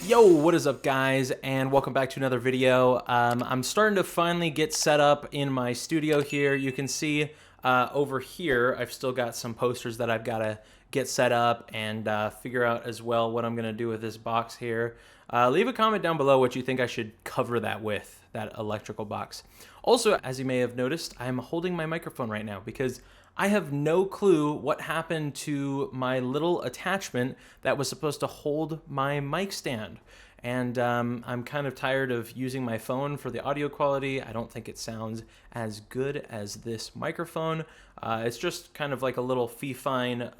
Yo, what is up guys, and welcome back to another video. I'm starting to finally get set up in my studio here. You can see over here, I've still got some posters that I've got to get set up and figure out as well what I'm going to do with this box here. Leave a comment down below what you think I should cover that with, that electrical box. Also, as you may have noticed, I'm holding my microphone right now because I have no clue what happened to my little attachment that was supposed to hold my mic stand. And I'm kind of tired of using my phone for the audio quality. I don't think it sounds as good as this microphone. It's just kind of like a little fee-fine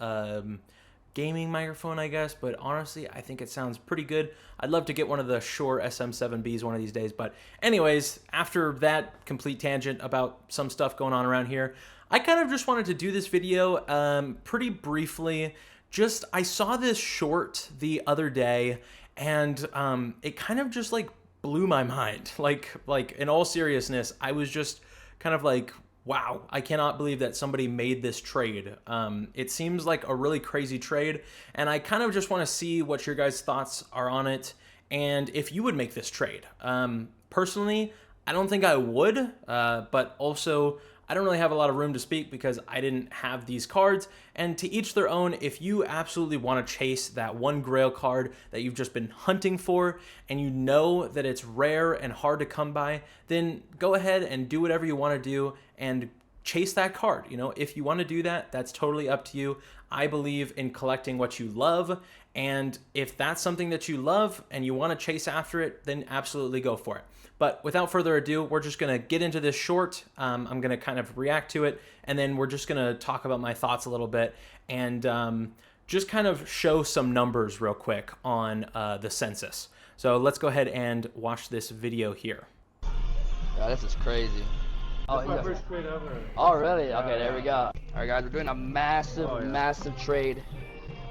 gaming microphone, I guess, but honestly, I think it sounds pretty good. I'd love to get one of the Shure SM7Bs one of these days, but anyways, after that complete tangent about some stuff going on around here, I kind of just wanted to do this video pretty briefly. I saw this short the other day, and it kind of just like blew my mind. Like in all seriousness, I was just kind of like, wow, I cannot believe that somebody made this trade. It seems like a really crazy trade, and I kind of just want to see what your guys' thoughts are on it, and if you would make this trade. Personally, I don't think I would, but also I don't really have a lot of room to speak because I didn't have these cards, and to each their own. If you absolutely want to chase that one grail card that you've just been hunting for and you know that it's rare and hard to come by, then go ahead and do whatever you want to do and chase that card. You know, if you want to do that, that's totally up to you. I believe in collecting what you love, and if that's something that you love and you want to chase after it, then absolutely go for it. But without further ado, we're just going to get into this short. I'm going to kind of react to it, and then we're just going to talk about my thoughts a little bit and just kind of show some numbers real quick on the census. So let's go ahead and watch this video here. Yeah, this is crazy. That's my first trade ever. Oh, really? Okay, there we go. All right, guys, we're doing a massive, massive trade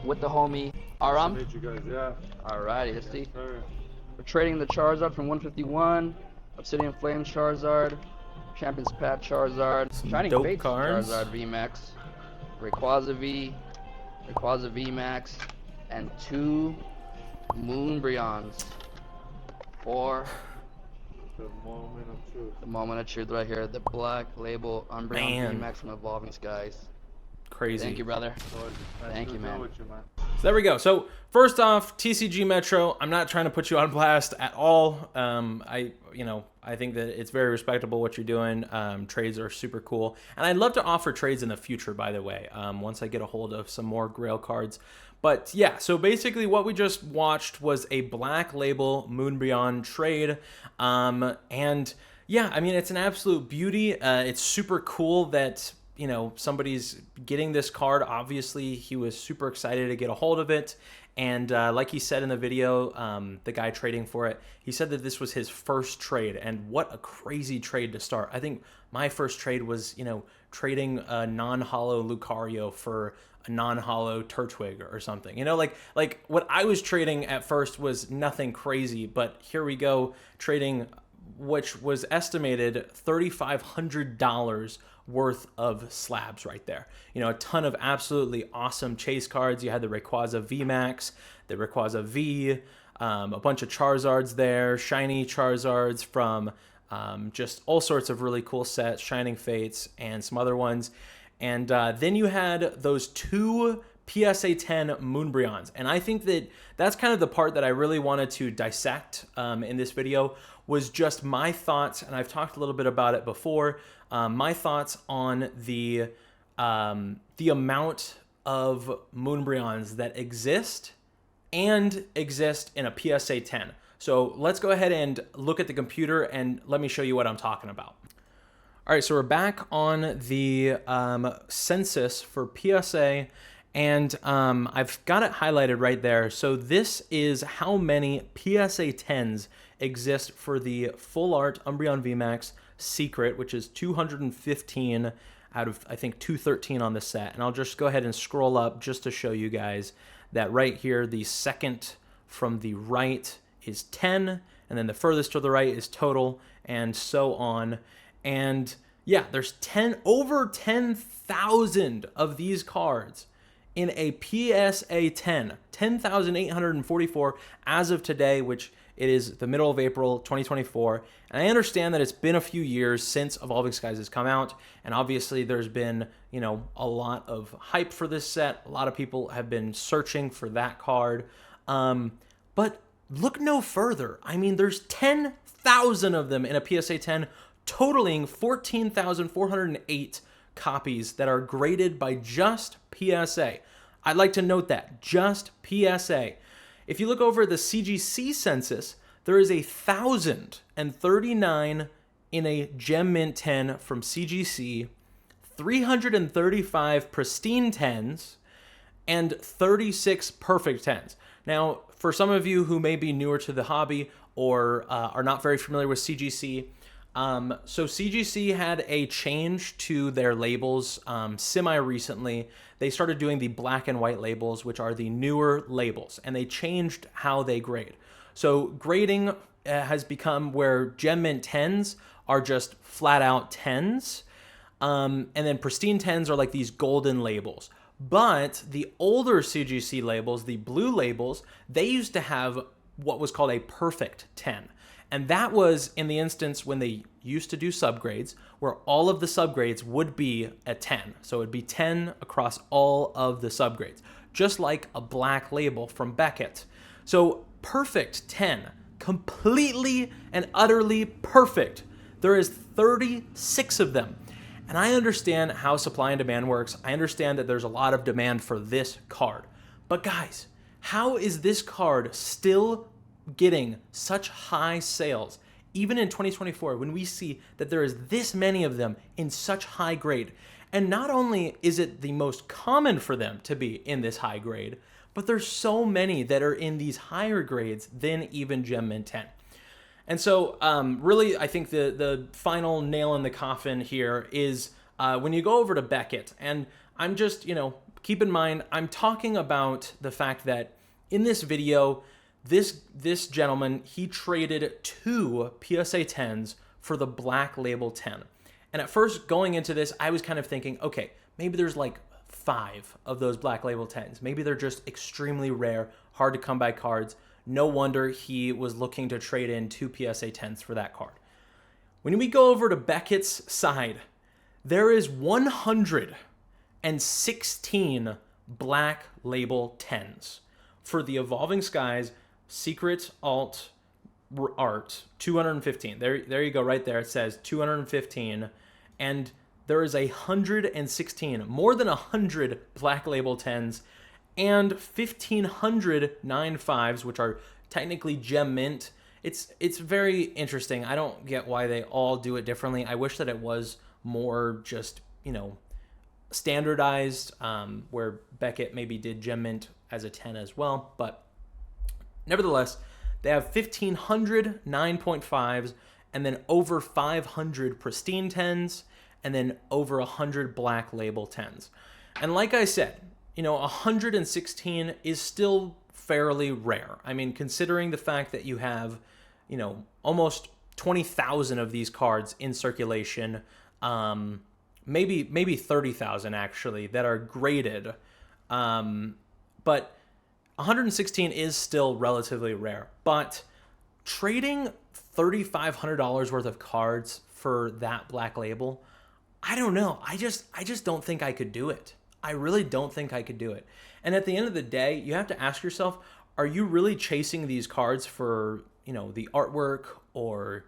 with the homie Aram. Meet you guys, yeah. Alrighty, let's see. Sure. We're trading the Charizard from 151, Obsidian Flame Charizard, Champion's Path Charizard, Shining dope Fates cards. Charizard VMAX, Rayquaza V, Rayquaza VMAX, and 2 Umbreons for The moment of truth. the moment of truth right here. The black label Umbreon Man. VMAX from Evolving Skies. Crazy. Thank you, brother. Nice Thank to you, deal man. with you, man. So there we go. So first off, TCG Metro, I'm not trying to put you on blast at all. I think that it's very respectable what you're doing. Trades are super cool. And I'd love to offer trades in the future, by the way, once I get a hold of some more Grail cards. But yeah, so basically what we just watched was a Black Label Umbreon trade. And yeah, I mean, it's an absolute beauty. It's super cool that, you know, somebody's getting this card. Obviously, he was super excited to get a hold of it. And like he said in the video, the guy trading for it, he said that this was his first trade. And what a crazy trade to start. I think my first trade was, you know, trading a non-holo Lucario for a non-holo Turtwig or something. You know, like what I was trading at first was nothing crazy. But here we go, trading which was estimated $3,500 worth of slabs right there. You know, a ton of absolutely awesome chase cards. You had the Rayquaza VMAX, the Rayquaza V, a bunch of Charizards there, shiny Charizards from just all sorts of really cool sets, Shining Fates, and some other ones. And then you had those 2 PSA 10 Umbreons. And I think that that's kind of the part that I really wanted to dissect in this video, was just my thoughts, and I've talked a little bit about it before, my thoughts on the amount of Umbreons that exist and exist in a PSA 10. So let's go ahead and look at the computer and let me show you what I'm talking about. All right, so we're back on the census for PSA, and I've got it highlighted right there. So this is how many PSA 10s exist for the Full Art Umbreon VMAX Secret, which is 215 out of, I think, 213 on the set. And I'll just go ahead and scroll up just to show you guys that right here, the second from the right is 10, and then the furthest to the right is total, and so on. And yeah, there's over 10,000 of these cards in a PSA 10, 10,844 as of today, which it is the middle of April 2024. And I understand that it's been a few years since Evolving Skies has come out. And obviously there's been, a lot of hype for this set. A lot of people have been searching for that card. But look no further. I mean, there's 10,000 of them in a PSA 10, totaling 14,408 copies that are graded by just PSA. I'd like to note that, just PSA. If you look over the CGC census, there is 1,039 in a Gem Mint 10 from CGC, 335 pristine 10s, and 36 perfect 10s. Now, for some of you who may be newer to the hobby or are not very familiar with CGC, so CGC had a change to their labels semi-recently. They started doing the black and white labels, which are the newer labels, and they changed how they grade. So grading has become where Gem Mint 10s are just flat out 10s, and then pristine 10s are like these golden labels. But the older CGC labels, the blue labels, they used to have what was called a perfect 10. And that was in the instance when they used to do subgrades, where all of the subgrades would be a 10. So it would be 10 across all of the subgrades, just like a black label from Beckett. So perfect 10, completely and utterly perfect. There is 36 of them. And I understand how supply and demand works. I understand that there's a lot of demand for this card. But guys, how is this card still getting such high sales, even in 2024, when we see that there is this many of them in such high grade? And not only is it the most common for them to be in this high grade, but there's so many that are in these higher grades than even Gem Mint 10. And so really, I think the final nail in the coffin here is when you go over to Beckett, and I'm just, keep in mind, I'm talking about the fact that in this video, this gentleman, he traded 2 PSA 10s for the black label 10. And at first going into this, I was kind of thinking, okay, maybe there's like 5 of those black label 10s. Maybe they're just extremely rare, hard to come by cards. No wonder he was looking to trade in 2 PSA 10s for that card. When we go over to Beckett's side, there is 116 black label 10s for the Evolving Skies Secret Alt Art 215. There you go, right there. It says 215, and there is 116, more than 100 black label 10s, and 1,500 9.5s, which are technically Gem Mint. It's very interesting. I don't get why they all do it differently. I wish that it was more just, standardized, where Beckett maybe did Gem Mint as a 10 as well. But nevertheless, they have 1,500 9.5s, and then over 500 pristine 10s, and then over 100 black label 10s. And like I said, 116 is still fairly rare. I mean, considering the fact that you have, almost 20,000 of these cards in circulation, maybe 30,000 actually that are graded, but 116 is still relatively rare. But trading $3,500 worth of cards for that black label, I don't know. I just don't think I could do it. I really don't think I could do it. And at the end of the day, you have to ask yourself, are you really chasing these cards for, the artwork or,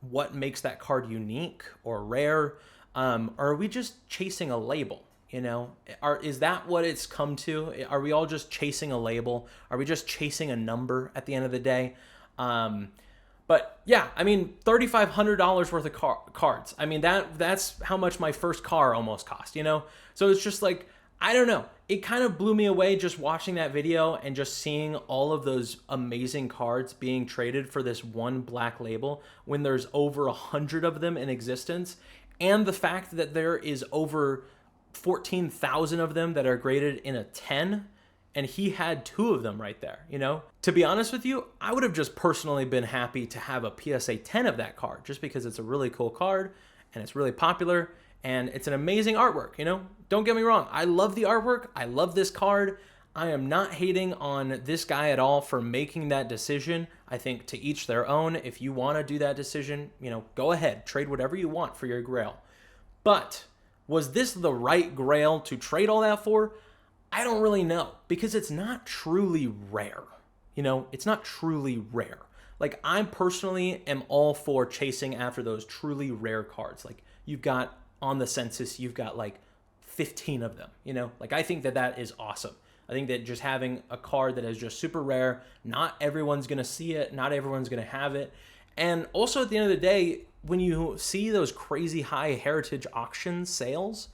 what makes that card unique or rare? Or are we just chasing a label? Is that what it's come to? Are we all just chasing a label? Are we just chasing a number at the end of the day? But yeah, I mean, $3,500 worth of cards. I mean, that's how much my first car almost cost, So it's just like, I don't know. It kind of blew me away just watching that video and just seeing all of those amazing cards being traded for this one black label when there's over 100 of them in existence. And the fact that there is over 14,000 of them that are graded in a 10, and he had 2 of them right there, To be honest with you, I would have just personally been happy to have a PSA 10 of that card just because it's a really cool card and it's really popular and it's an amazing artwork, you know? Don't get me wrong, I love the artwork, I love this card. I am not hating on this guy at all for making that decision. I think to each their own. If you want to do that decision, you know, go ahead, trade whatever you want for your Grail. But was this the right Grail to trade all that for? I don't really know, because it's not truly rare. You know, it's not truly rare. Like, I personally am all for chasing after those truly rare cards. Like, you've got, on the census, you've got like 15 of them, you know? Like, I think that that is awesome. I think that just having a card that is just super rare, not everyone's going to see it, not everyone's going to have it. And also at the end of the day, when you see those crazy high heritage auction sales,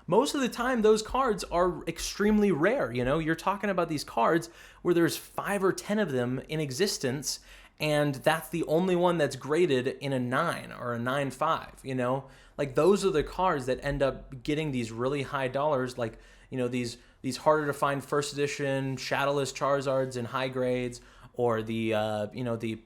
most of the time those cards are extremely rare. You know, you're talking about these cards where there's 5 or 10 of them in existence, and that's the only one that's graded in a 9 or a 9.5, you know? Like, those are the cards that end up getting these really high dollars, like, you know, these harder to find first edition Shadowless Charizards in high grades, or the you know, the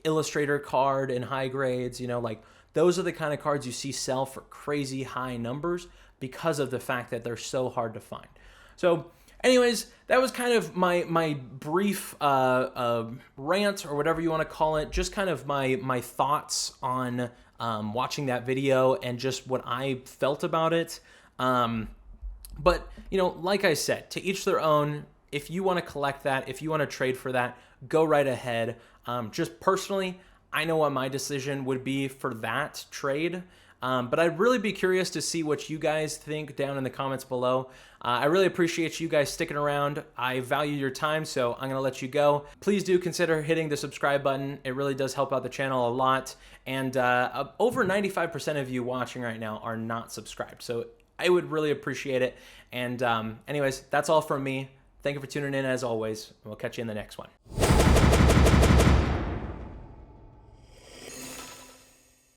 Illustrator card in high grades. You know, like, those are the kind of cards you see sell for crazy high numbers because of the fact that they're so hard to find. So anyways, that was kind of my brief rant, or whatever you want to call it. Just kind of my thoughts on watching that video and just what I felt about it. But, you know, like I said, to each their own. If you want to collect that, if you want to trade for that, go right ahead. Just personally, I know what my decision would be for that trade. But I'd really be curious to see what you guys think down in the comments below. I really appreciate you guys sticking around. I value your time, so I'm going to let you go. Please do consider hitting the subscribe button. It really does help out the channel a lot. And over 95% of you watching right now are not subscribed, so I would really appreciate it. And anyways, that's all from me. Thank you for tuning in as always. We'll catch you in the next one.